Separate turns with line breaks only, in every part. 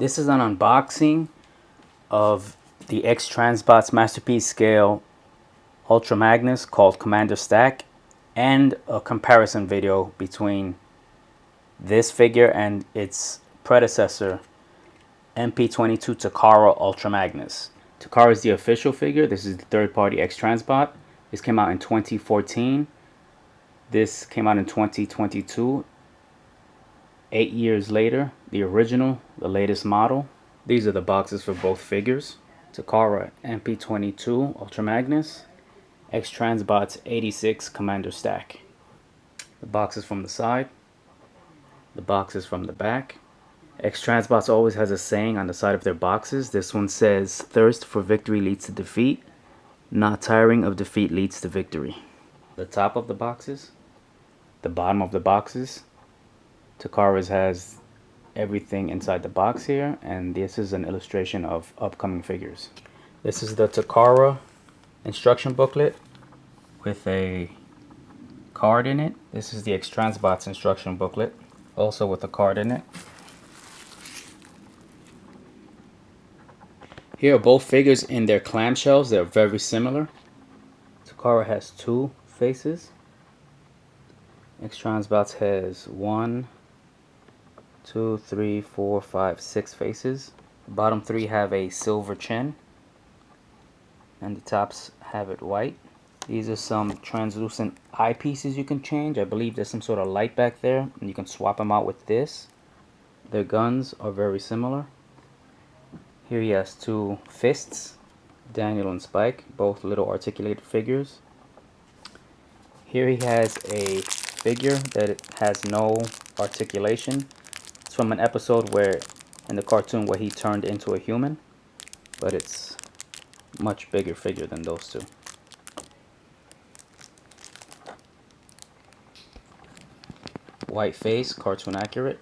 This is an unboxing of the X-TRANSBOTS Masterpiece Scale Ultra Magnus called Commander Stack, and a comparison video between this figure and its predecessor, MP22 Takara Ultra Magnus. Takara is the official figure. This is the third-party X-TRANSBOT. This came out in 2014. This came out in 2022. 8 years later, the original, the latest model. These are the boxes for both figures. Takara MP22 Ultra Magnus, X-TRANSBOTS 86 Commander Stack. The boxes from the side, the boxes from the back. X-TRANSBOTS always has a saying on the side of their boxes. This one says, "Thirst for victory leads to defeat. Not tiring of defeat leads to victory." The top of the boxes, the bottom of the boxes. Takara's has everything inside the box here, and this is an illustration of upcoming figures. This is the Takara instruction booklet with a card in it. This is the X-TRANSBOTS instruction booklet, also with a card in it. Here are both figures in their clamshells. They're very similar. Takara has two faces. X-TRANSBOTS has 1, 2, 3, 4, 5, 6 faces. The bottom three have a silver chin, and the tops have it white. These are some translucent eyepieces you can change. I believe there's some sort of light back there, and you can swap them out with this. Their guns are very similar. Here he has two fists, Daniel and Spike, both little articulated figures. Here he has a figure that has no articulation. It's from an episode where, in the cartoon, where he turned into a human, but it's a much bigger figure than those two. White face, cartoon accurate.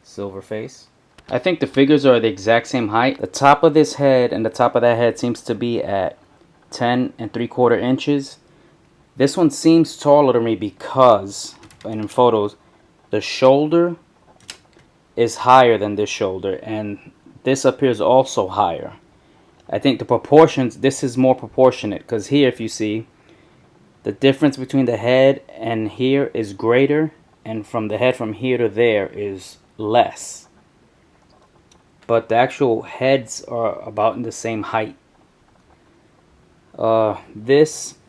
Silver face. I think the figures are the exact same height. The top of this head and the top of that head seems to be at 10 3/4 inches. This one seems taller to me because, and in photos, the shoulder is higher than this shoulder, and this appears also higher. I think the proportions, this is more proportionate, because here, if you see, the difference between the head and here is greater, and from the head from here to there is less. But the actual heads are about in the same height.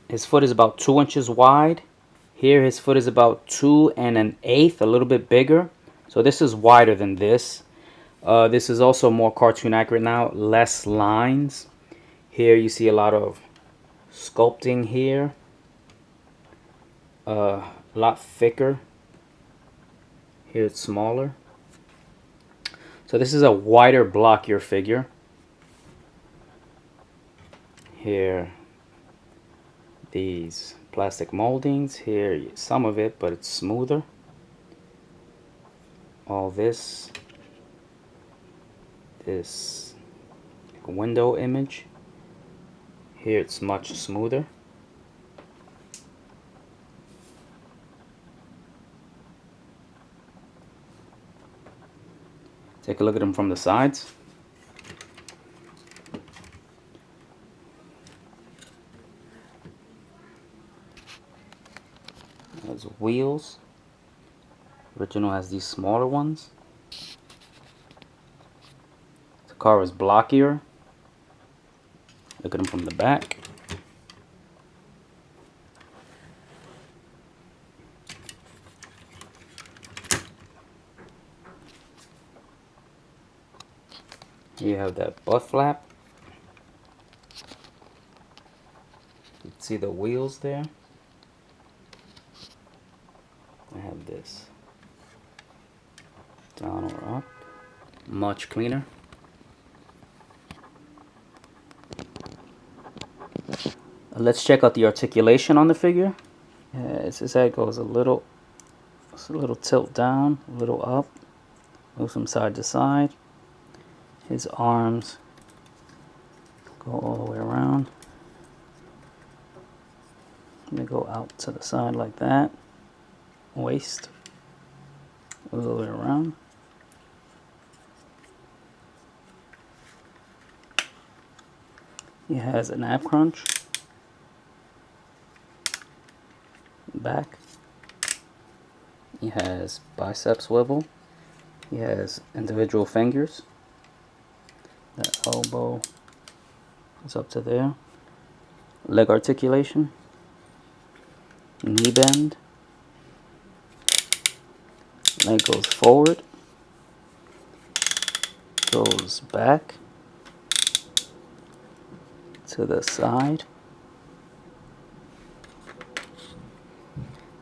His foot is about 2 inches wide. Here his foot is about 2 1/8, a little bit bigger. So this is wider than this. This is also more cartoon accurate now, less lines. Here you see a lot of sculpting here. A lot thicker. Here it's smaller. So this is a wider, blockier figure. Here, these plastic moldings. Here, some of it, but it's smoother. All this window image. Here it's much smoother. Take a look at them from the sides. Has wheels. Original has these smaller ones. The car is blockier. Look at them from the back. You have that butt flap. You can see the wheels there. I have this down or up. Much cleaner. Let's check out the articulation on the figure. His head goes a little tilt down, a little up, moves from side to side. His arms go all the way around. They go out to the side like that. Waist goes all the way around. He has an ab crunch, back. He has bicep swivel. He has individual fingers. The elbow is up to there. Leg articulation. Knee bend. Leg goes forward. Goes back. To the side.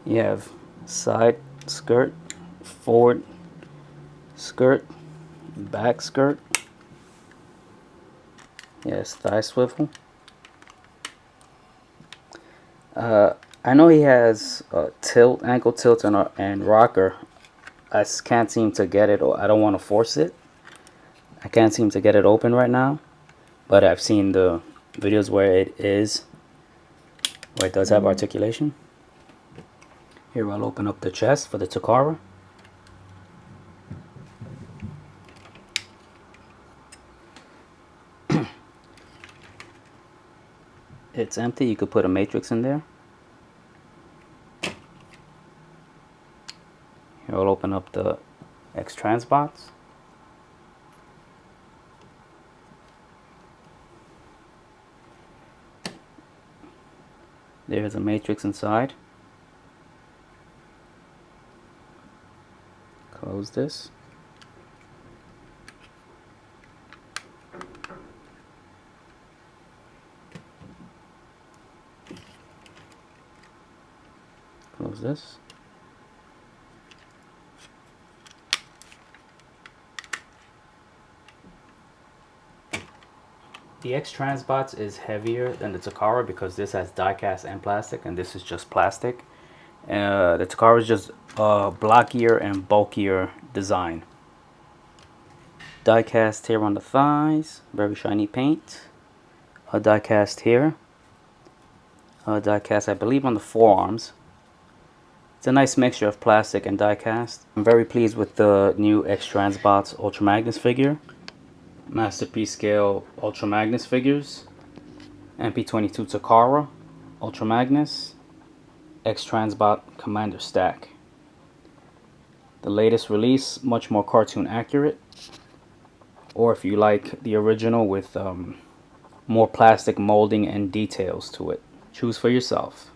You have side skirt, forward skirt, back skirt. Yes, thigh swivel. I know he has tilt, ankle tilt, and rocker. I just can't seem to get it, or I don't want to force it. I can't seem to get it open right now, but I've seen the videos where it does have articulation. Here, I'll open up the chest for the TAKARA. It's empty. You could put a matrix in there. Here, I'll open up the X-TRANSBOTS. There's a matrix inside. Close this. Close this. The X-TRANSBOTS is heavier than the TAKARA because this has die cast and plastic, and this is just plastic. The TAKARA is just blockier and bulkier design. Die cast here on the thighs, very shiny paint. A die cast here. A die cast, I believe, on the forearms. It's a nice mixture of plastic and die cast. I'm very pleased with the new X-TRANSBOTS Ultra Magnus figure. Masterpiece scale Ultra Magnus figures. MP22 TAKARA Ultra Magnus. X-TRANSBOT Commander Stack. The latest release, much more cartoon accurate. Or if you like the original with more plastic molding and details to it. Choose for yourself.